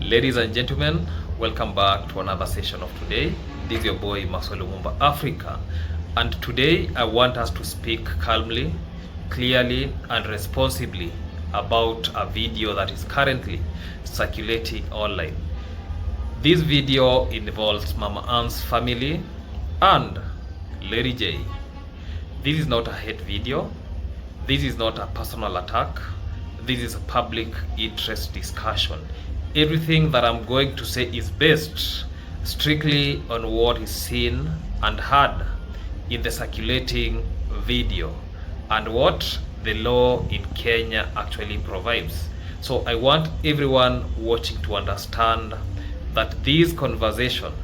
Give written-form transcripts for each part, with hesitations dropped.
Ladies and gentlemen, welcome back to another session of today. This is your boy Maswelo Mumba Africa, and today I want us to speak calmly, clearly and responsibly about a video that is currently circulating online. This video involves Mama Ann's family and Lady J. This is not a hate video. This is not a personal attack. This is a public interest discussion. Everything that I'm going to say is based strictly on what is seen and heard in the circulating video and what the law in Kenya actually provides. So I want everyone watching to understand that this conversation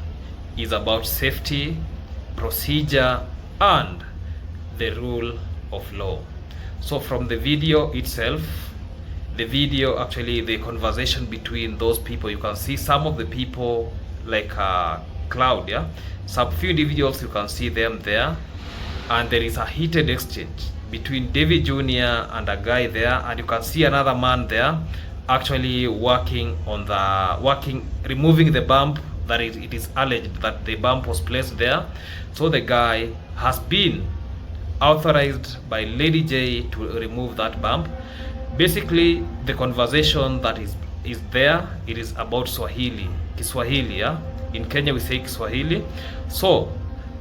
is about safety, procedure, and the rule of law. So from the video itself, the conversation between those people, you can see some of the people like a cloud, yeah, some few individuals, you can see them there, and there is a heated exchange between Davy Jr. and a guy there, and you can see another man there actually removing the bump that it is alleged that the bump was placed there. So the guy has been authorized by Lady J to remove that bump. Basically, the conversation that is there, it is about Kiswahili, yeah? In Kenya we say Kiswahili. So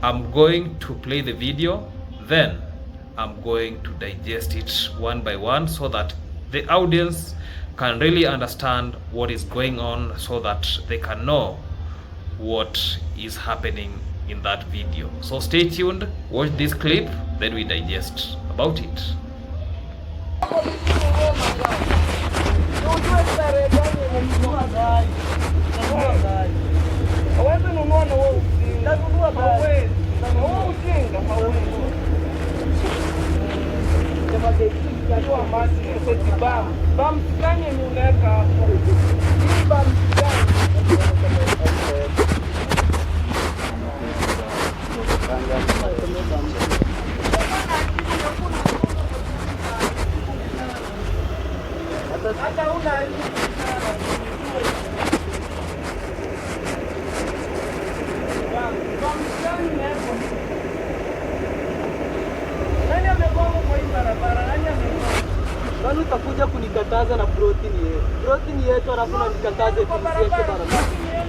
I'm going to play the video, then I'm going to digest it one by one so that the audience can really understand what is going on, so that they can know what is happening in that video. So stay tuned, watch this clip, then we digest about it. Kwani utakuja kunikataza na protini yetu alafu unikataze tusiweke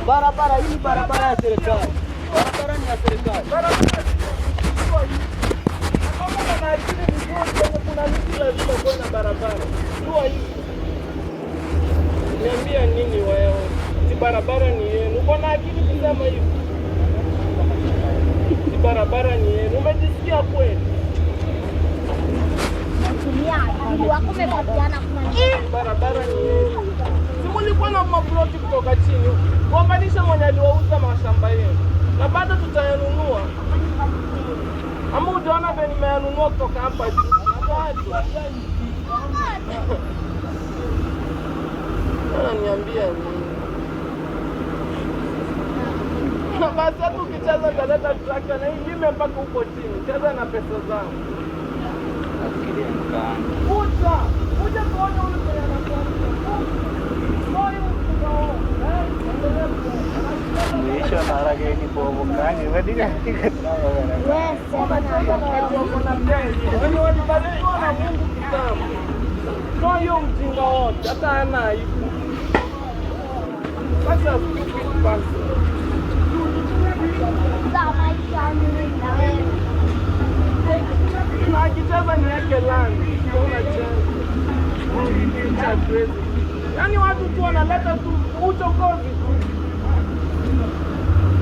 barabara. Hii ni barabara ya serikali. Barabara ni ya serikali. Kuna miti lazima kuwe na barabara. Niambia nini wewe? Si barabara ni yenu. Uko na akili kusema hivi? Si barabara ni yenu. Umejisikia kweli? Barabara ni yenu. Si mlikuwa na maploti kutoka chini. Kuunganisha mwenye aliwauza mashamba yenu. Na bado tutayanunua. Ama unaona vile nimeyanunua kutoka hapa juu. Niambia nini? Basi hata ukicheza taleta tractor na hii mpaka huko chini. Cheza na pesa zangu. Nafikiria mkani. Kuja kuona ule mwenye anakuwa. Moyo ukao. Nisho na haraka hii kwa mkani. Wadika kitawa bwana. Yes, kuna mjengo. Wewe walibarikiwa na Mungu kitambo. Moyo mjinga wote hata ana hivi. Sasa basi. Akicheza niweke lani. Yaani watu tu wanaleta tu uchokozi tu.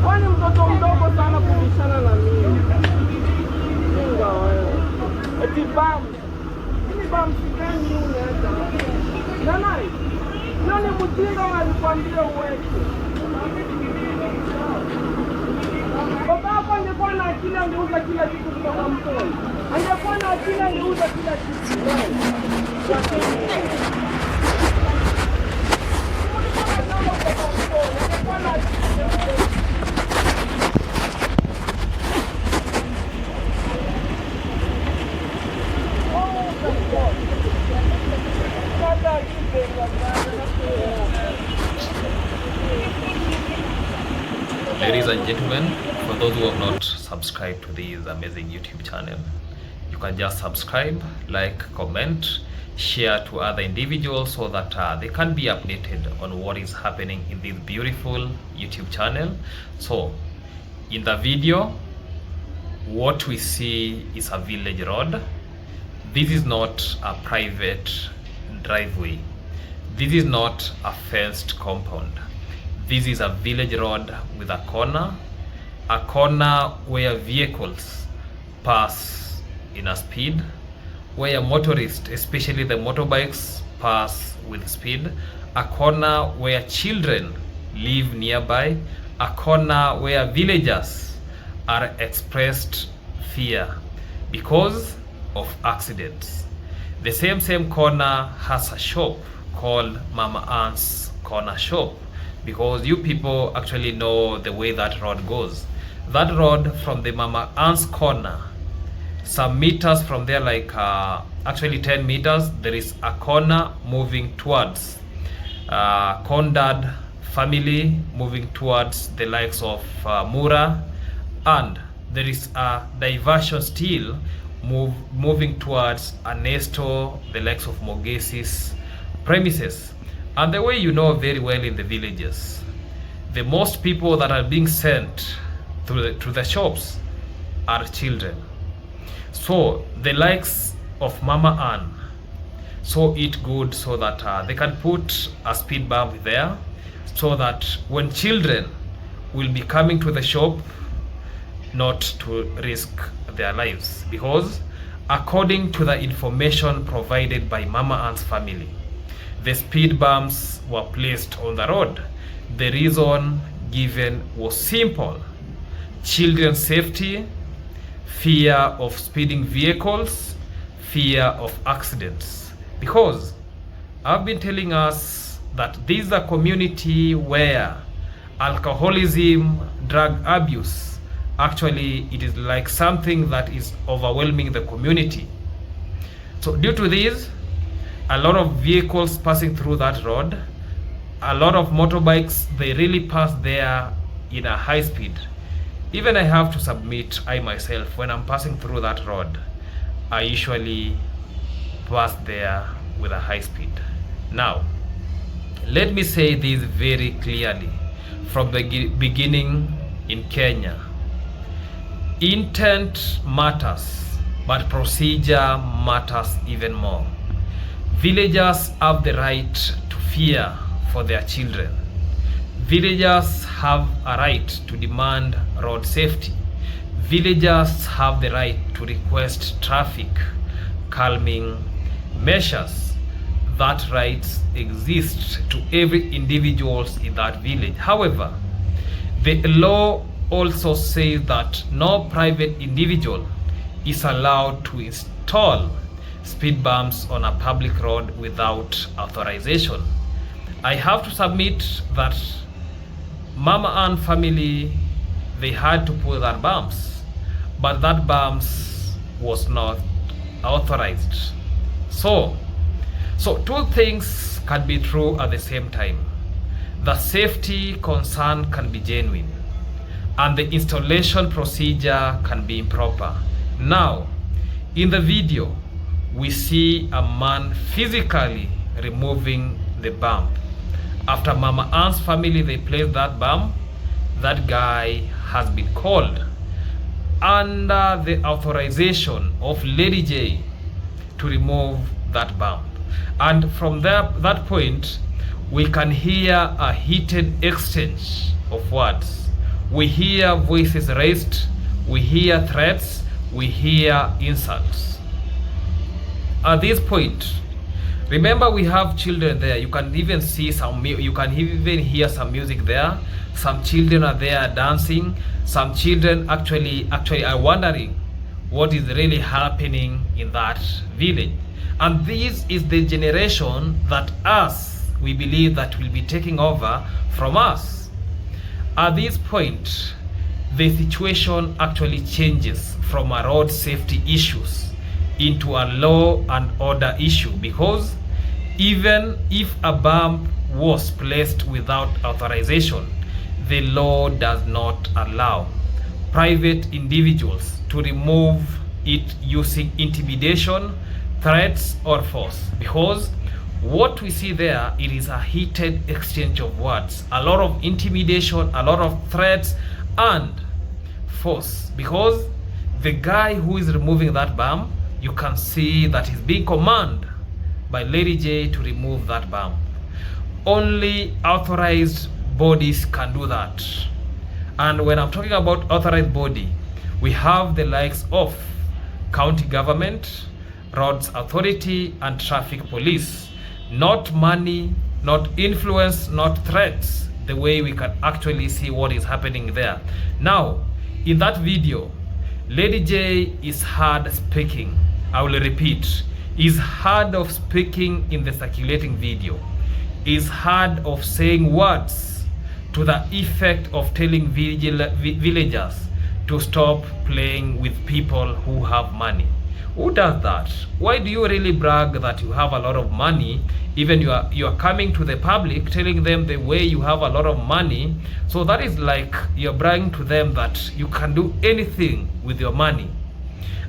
Kwani mtoto mdogo sana kubishana na mimi. Jinga wewe. Eti bam. Hii bam sikani unaweza. Nanai. Nani mjinga walikwambia uweke. Baba hapa angekuwa na akili angeuza kila kitu kutoka mtoni. Angekuwa na akili angeuza kila kitu. Ladies and gentlemen, for those who have not subscribed to this amazing YouTube channel, you can just subscribe, like, comment, share to other individuals so that they can be updated on what is happening in this beautiful YouTube channel. So in the video, what we see is a village road. This is not a private driveway. This is not a fenced compound. This is a village road with a corner where vehicles pass in a speed, where motorists, especially the motorbikes, pass with speed, a corner where children live nearby, a corner where villagers are expressed fear because of accidents. The same corner has a shop called Mama Ann's Corner Shop, because you people actually know the way that road goes. That road from the Mama Ann's Corner, some meters from there, like actually 10 meters, there is a corner moving towards Condad family, moving towards the likes of Mura, and there is a diversion still moving towards Ernesto, the likes of Mogesis premises. And the way you know very well in the villages, the most people that are being sent to the shops are children. So the likes of Mama Ann saw it good so that they can put a speed bump there, so that when children will be coming to the shop, not to risk their lives. Because according to the information provided by Mama Ann's family, the speed bumps were placed on the road. The reason given was simple: children's safety, fear of speeding vehicles, fear of accidents. Because I've been telling us that this is a community where alcoholism, drug abuse, actually it is like something that is overwhelming the community. So due to this, a lot of vehicles passing through that road, a lot of motorbikes, they really pass there in a high speed. Even I have to submit, I myself, when I'm passing through that road, I usually pass there with a high speed. Now, let me say this very clearly from the beginning in Kenya. Intent matters, but procedure matters even more. Villagers have the right to fear for their children. Villagers have a right to demand road safety. Villagers have the right to request traffic calming measures. That rights exist to every individual in that village. However, the law also says that no private individual is allowed to install speed bumps on a public road without authorization. I have to submit that Mama Ann family, they had to put that bumps, but that bumps was not authorized. So two things can be true at the same time. The safety concern can be genuine, and the installation procedure can be improper. Now, in the video, we see a man physically removing the bump. After Mama Ann's family, they placed that bump, that guy has been called under the authorization of Lady J to remove that bump. And from that point, we can hear a heated exchange of words. We hear voices raised, we hear threats, we hear insults. At this point, remember we have children there. You can even see you can even hear some music there. Some children are there dancing. Some children actually are wondering what is really happening in that village. And this is the generation that we believe that will be taking over from us. At this point, the situation actually changes from a road safety issues into a law and order issue, because even if a bump was placed without authorization, the law does not allow private individuals to remove it using intimidation, threats, or force. Because what we see there, it is a heated exchange of words, a lot of intimidation, a lot of threats, and force. Because the guy who is removing that balm, you can see that he's being commanded by Lady J to remove that balm. Only authorized bodies can do that. And when I'm talking about authorized body, we have the likes of county government, roads authority, and traffic police. Not money, not influence, not threats, the way we can actually see what is happening there. Now, in that video, Lady J is hard speaking. I will repeat, is hard of speaking in the circulating video, is hard of saying words to the effect of telling villagers to stop playing with people who have money. Who does that? Why do you really brag that you have a lot of money? Even you are coming to the public telling them the way you have a lot of money. So that is like you're bragging to them that you can do anything with your money.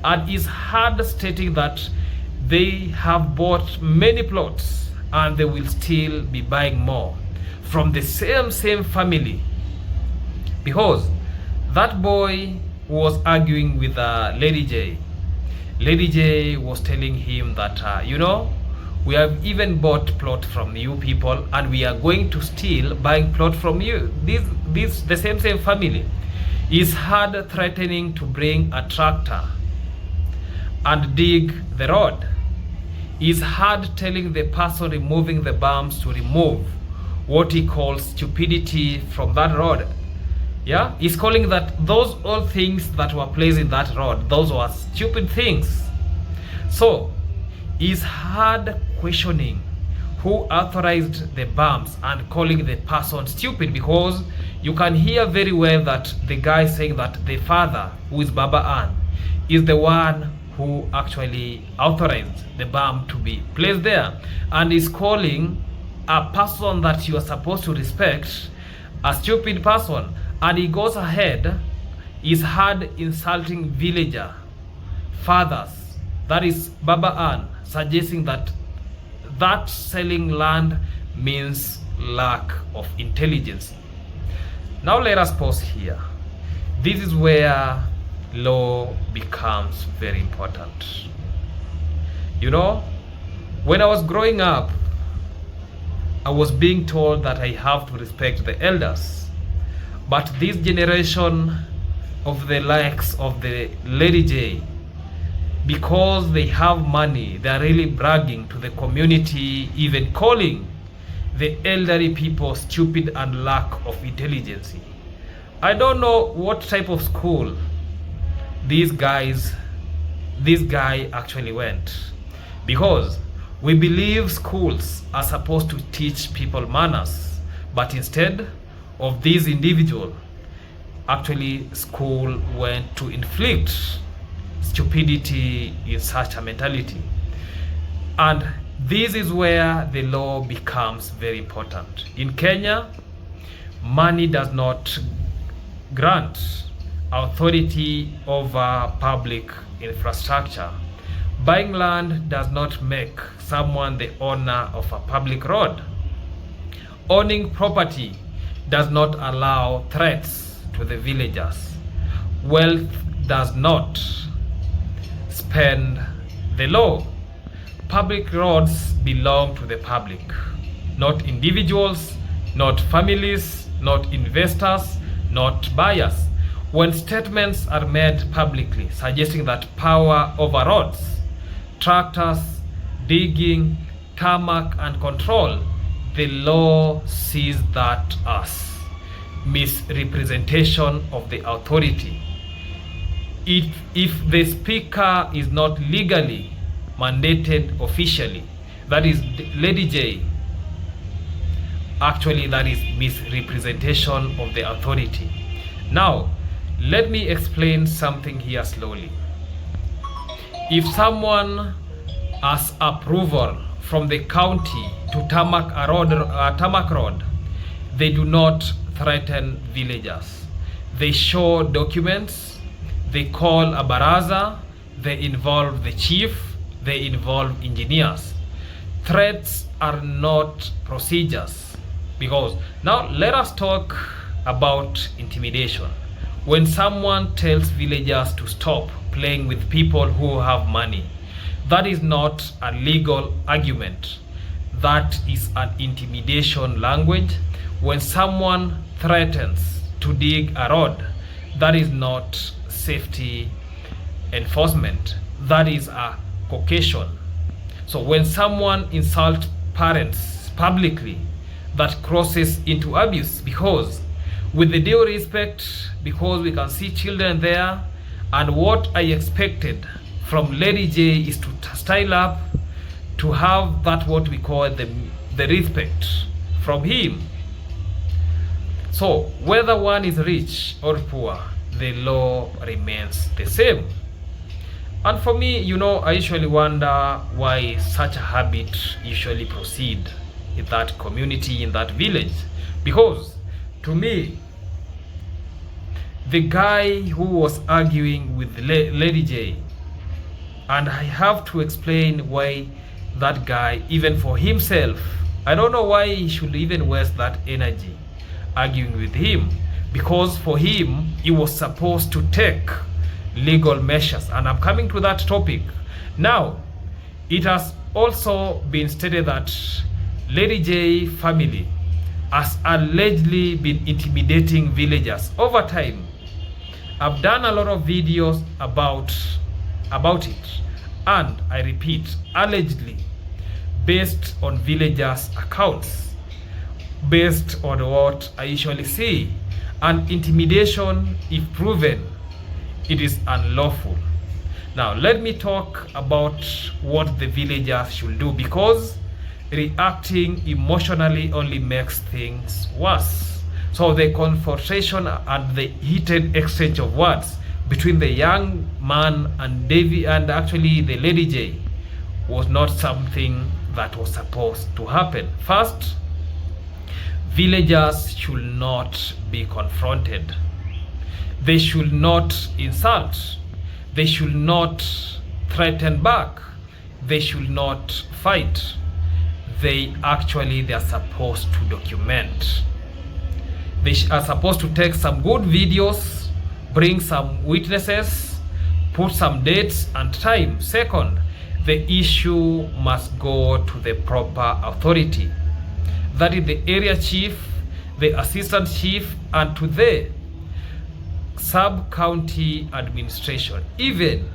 And it's hard stating that they have bought many plots and they will still be buying more from the same family. Because that boy who was arguing with Lady J was telling him that, you know, we have even bought plot from you people and we are going to steal buying plot from you. The same family is hard threatening to bring a tractor and dig the road. Is hard telling the person removing the bumps to remove what he calls stupidity from that road. Yeah, he's calling that those all things that were placed in that road, those were stupid things. So it's hard questioning who authorized the bumps and calling the person stupid, because you can hear very well that the guy saying that the father, who is Baba Ann, is the one who actually authorized the bump to be placed there, and is calling a person that you are supposed to respect a stupid person. And he goes ahead, is hard insulting villager fathers, that is Baba Ann, suggesting that selling land means lack of intelligence. Now let us pause here. This is where law becomes very important. You know, when I was growing up, I was being told that I have to respect the elders. But this generation of the likes of the Lady J, because they have money, they are really bragging to the community, even calling the elderly people stupid and lack of intelligence. I don't know what type of school this guy actually went, because we believe schools are supposed to teach people manners, but instead of this individual, actually school went to inflict stupidity in such a mentality. And this is where the law becomes very important. In Kenya, money does not grant authority over public infrastructure. Buying land does not make someone the owner of a public road. Owning property does not allow threats to the villagers. Wealth does not spend the law. Public roads belong to the public, not individuals, not families, not investors, not buyers. When statements are made publicly suggesting that power over roads, tractors, digging, tarmac, and control, the law sees that as misrepresentation of the authority. If the speaker is not legally mandated officially, that is Lady J, actually that is misrepresentation of the authority. Now, let me explain something here slowly. If someone has approval from the county to tarmac road, they do not threaten villagers. They show documents, they call a baraza, they involve the chief, they involve engineers. Threats are not procedures. Because now let us talk about intimidation. When someone tells villagers to stop playing with people who have money, that is not a legal argument. That is an intimidation language. When someone threatens to dig a road, that is not safety enforcement. That is a coercion. So when someone insults parents publicly, that crosses into abuse. Because with the due respect, because we can see children there, and what I expected from Lady J is to style up, to have that what we call the respect from him. So whether one is rich or poor, the law remains the same. And for me, I usually wonder why such a habit usually proceed in that community, in that village. Because to me, the guy who was arguing with Lady J, and I have to explain why that guy, even for himself, I don't know why he should even waste that energy arguing with him. Because for him, he was supposed to take legal measures. And I'm coming to that topic. Now, it has also been stated that Lady J family has allegedly been intimidating villagers over time. I've done a lot of videos about it, and I repeat, allegedly, based on villagers' accounts, based on what I usually see. And intimidation, if proven, it is unlawful. Now let me talk about what the villagers should do, because reacting emotionally only makes things worse. So the confrontation and the heated exchange of words between the young man and Davy, and actually the Lady J, was not something that was supposed to happen. First, villagers should not be confronted. They should not insult. They should not threaten back. They should not fight. They are supposed to document. They are supposed to take some good videos, bring some witnesses, put some dates and time. Second, the issue must go to the proper authority. That is the area chief, the assistant chief, and to the sub-county administration. Even,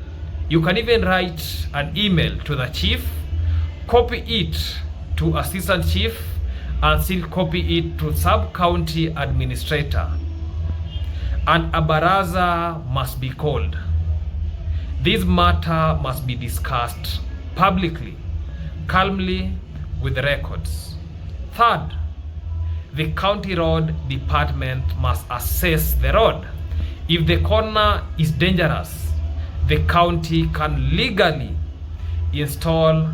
you can even write an email to the chief, copy it to assistant chief, and still copy it to sub-county administrator. And a baraza must be called. This matter must be discussed publicly, calmly, with records. Third, the county road department must assess the road. If the corner is dangerous, the county can legally install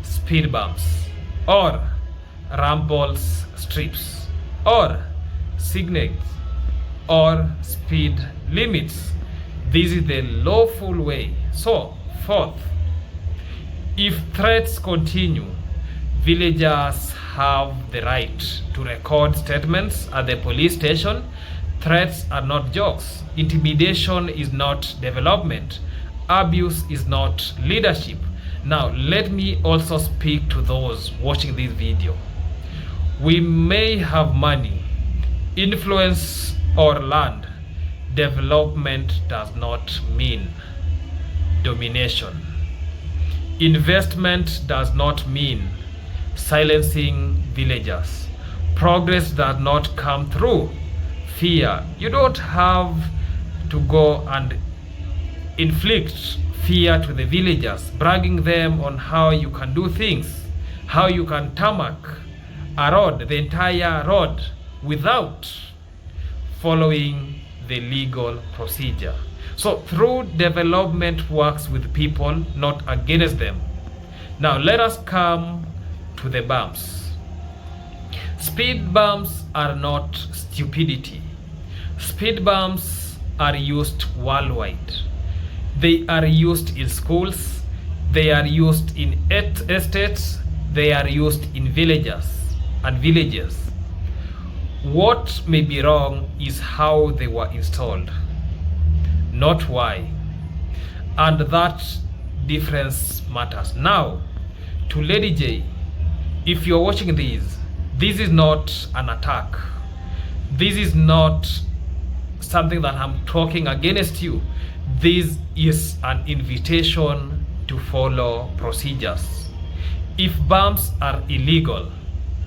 speed bumps or rumble strips or signals or speed limits. This is the lawful way. So, fourth, if threats continue, villagers have the right to record statements at the police station. Threats are not jokes. Intimidation is not development. Abuse is not leadership. Now, let me also speak to those watching this video. We may have money, influence, or land. Development does not mean domination. Investment does not mean silencing villagers. Progress does not come through fear. You don't have to go and inflict fear to the villagers, bragging them on how you can do things, how you can tarmac a road, the entire road, without following the legal procedure. So through development works with people, not against them. Now let us come to the bumps. Speed bumps are not stupidity. Speed bumps are used worldwide. They are used in schools, they are used in estates, they are used in villages. What may be wrong is how they were installed, not why. And that difference matters. Now, to Lady J, if you're watching this is not an attack. This is not something that I'm talking against you. This is an invitation to follow procedures. If bumps are illegal,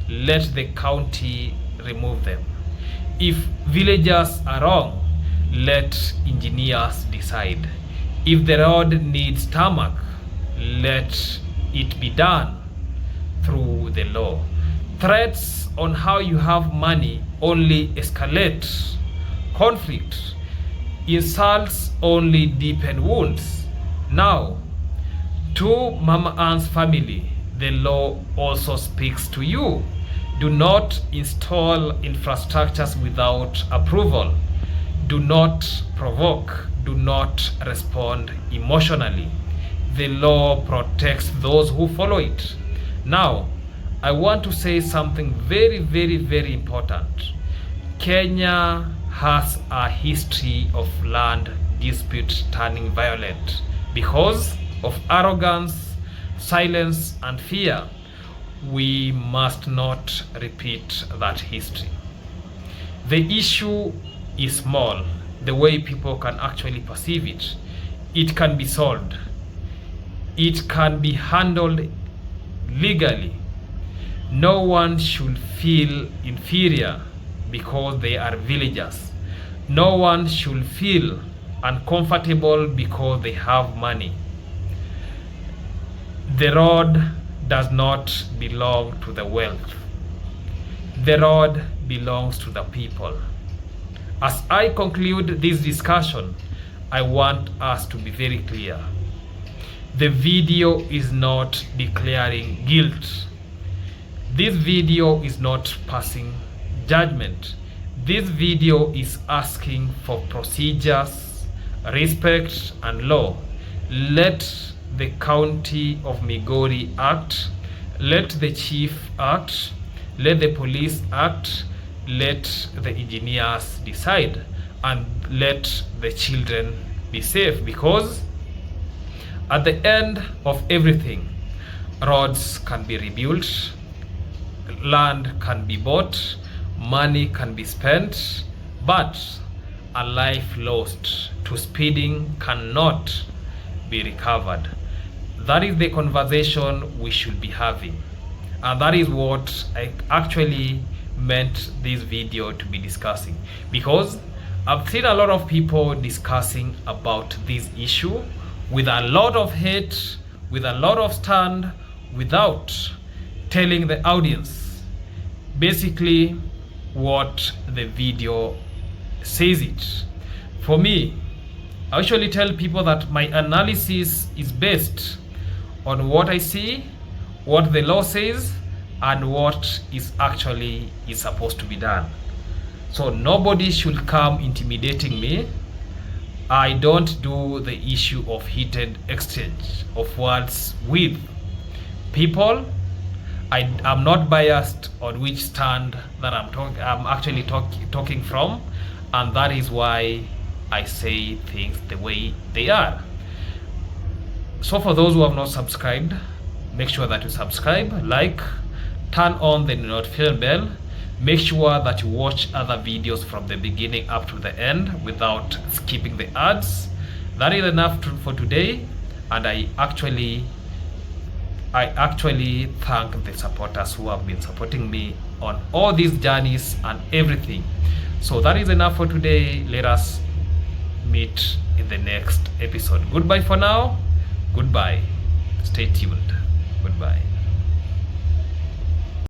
let the county remove them. If villagers are wrong, let engineers decide. If the road needs tarmac, let it be done through the law. Threats on how you have money only escalate conflict. Insults only deepen wounds. Now, to Mama Ann's family, the law also speaks to you. Do not install infrastructures without approval. Do not provoke. Do not respond emotionally. The law protects those who follow it. Now, I want to say something very, very, very important. Kenya has a history of land dispute turning violent because of arrogance, silence, and fear. We must not repeat that history. The issue is small, the way people can actually perceive it. It can be solved. It can be handled legally. No one should feel inferior because they are villagers. No one should feel uncomfortable because they have money. The road does not belong to the wealth. The road belongs to the people. As I conclude this discussion, I want us to be very clear. The video is not declaring guilt. This video is not passing judgment. This video is asking for procedures, respect, and law. Let the county of Migori act. Let the chief act. Let the police act. Let the engineers decide. And let the children be safe, because at the end of everything, roads can be rebuilt, land can be bought, money can be spent, but a life lost to speeding cannot be recovered. That is the conversation we should be having, and that is what I actually meant this video to be discussing, because I've seen a lot of people discussing about this issue with a lot of hate, with a lot of stand, without telling the audience basically what the video says it. For me, I usually tell people that my analysis is based on what I see, what the law says, and what is actually is supposed to be done. So nobody should come intimidating me. I don't do the issue of heated exchange of words with people. I am not biased on which stand that I'm actually talking from, and that is why I say things the way they are. So for those who have not subscribed, make sure that you subscribe, like, turn on the notification bell. Make sure that you watch other videos from the beginning up to the end without skipping the ads. That is enough for today, and I actually thank the supporters who have been supporting me on all these journeys and everything. So that is enough for today. Let us meet in the next episode. Goodbye for now. Goodbye. Stay tuned. Goodbye.